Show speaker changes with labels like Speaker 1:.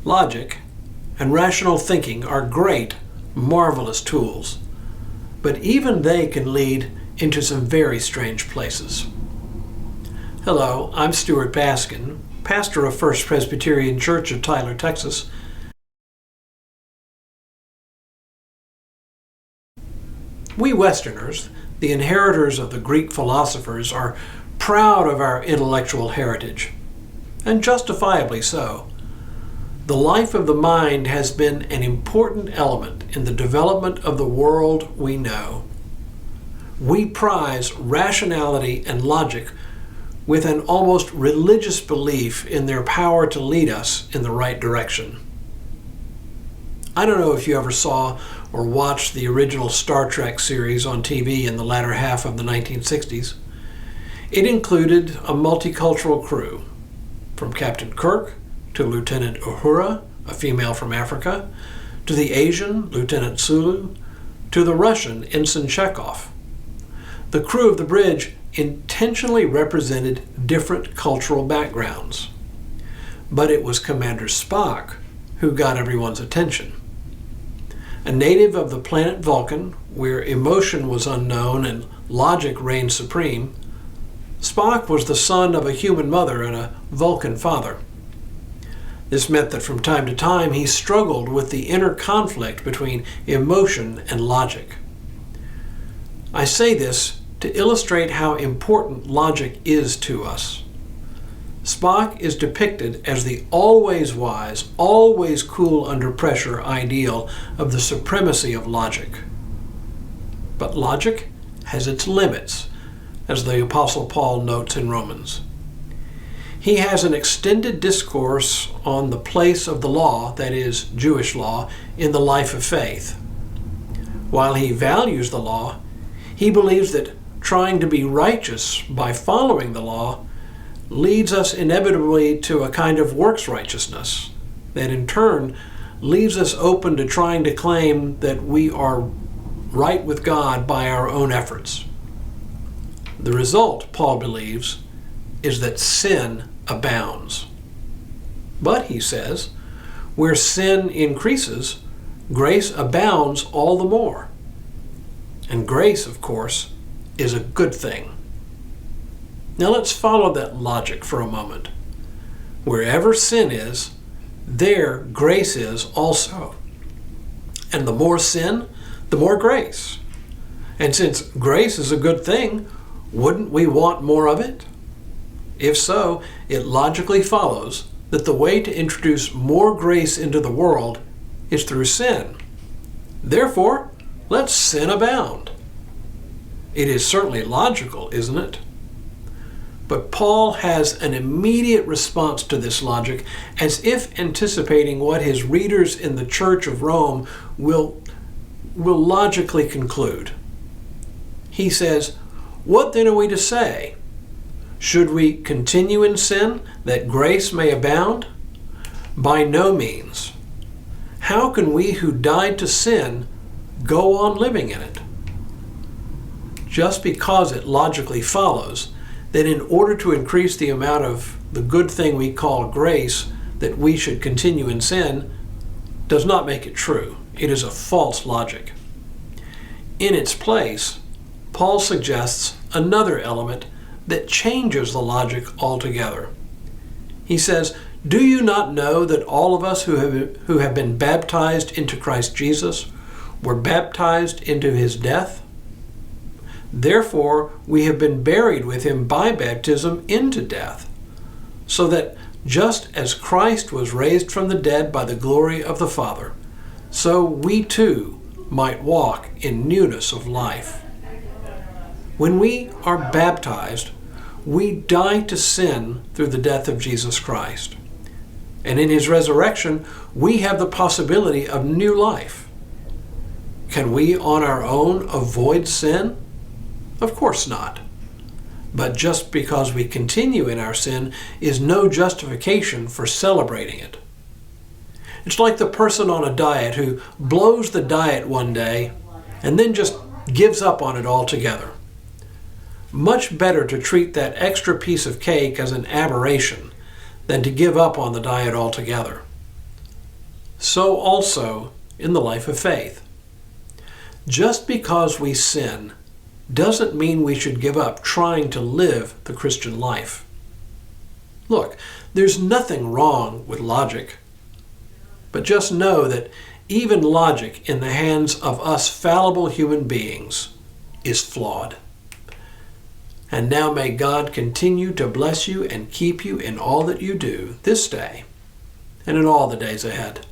Speaker 1: Logic and rational thinking are great, marvelous tools, but even they can lead into some very strange places. Hello, I'm Stuart Baskin, pastor of First Presbyterian Church of Tyler, Texas. We Westerners, the inheritors of the Greek philosophers, are proud of our intellectual heritage, and justifiably so. The life of the mind has been an important element in the development of the world we know. We prize rationality and logic with an almost religious belief in their power to lead us in the right direction. I don't know if you ever saw or watched the original Star Trek series on TV in the latter half of the 1960s. It included a multicultural crew, from Captain Kirk to Lieutenant Uhura, a female from Africa, to the Asian Lieutenant Sulu, to the Russian Ensign Chekhov. The crew of the bridge intentionally represented different cultural backgrounds. But it was Commander Spock who got everyone's attention. A native of the planet Vulcan, where emotion was unknown and logic reigned supreme, Spock was the son of a human mother and a Vulcan father. This meant that from time to time he struggled with the inner conflict between emotion and logic. I say this to illustrate how important logic is to us. Spock is depicted as the always wise, always cool under pressure ideal of the supremacy of logic. But logic has its limits, as the Apostle Paul notes in Romans. He has an extended discourse on the place of the law, that is, Jewish law, in the life of faith. While he values the law, he believes that trying to be righteous by following the law leads us inevitably to a kind of works righteousness that in turn leaves us open to trying to claim that we are right with God by our own efforts. The result, Paul believes, is that sin abounds. But, he says, where sin increases, grace abounds all the more. And grace, of course, is a good thing. Now let's follow that logic for a moment. Wherever sin is, there grace is also. And the more sin, the more grace. And since grace is a good thing, wouldn't we want more of it? If so, it logically follows that the way to introduce more grace into the world is through sin. Therefore, let sin abound. It is certainly logical, isn't it? But Paul has an immediate response to this logic, as if anticipating what his readers in the Church of Rome will logically conclude. He says, "What then are we to say? Should we continue in sin that grace may abound? By no means. How can we who died to sin go on living in it?" Just because it logically follows that in order to increase the amount of the good thing we call grace, that we should continue in sin, does not make it true. It is a false logic. In its place, Paul suggests another element that changes the logic altogether. He says, "Do you not know that all of us who have been baptized into Christ Jesus were baptized into his death? Therefore, we have been buried with him by baptism into death, so that just as Christ was raised from the dead by the glory of the Father, so we too might walk in newness of life." When we are baptized, we die to sin through the death of Jesus Christ. And in his resurrection, we have the possibility of new life. Can we on our own avoid sin? Of course not. But just because we continue in our sin is no justification for celebrating it. It's like the person on a diet who blows the diet one day and then just gives up on it altogether. Much better to treat that extra piece of cake as an aberration than to give up on the diet altogether. so also in the life of faith. Just because we sin doesn't mean we should give up trying to live the Christian life. Look, there's nothing wrong with logic, but just know that even logic in the hands of us fallible human beings is flawed. And now may God continue to bless you and keep you in all that you do this day and in all the days ahead.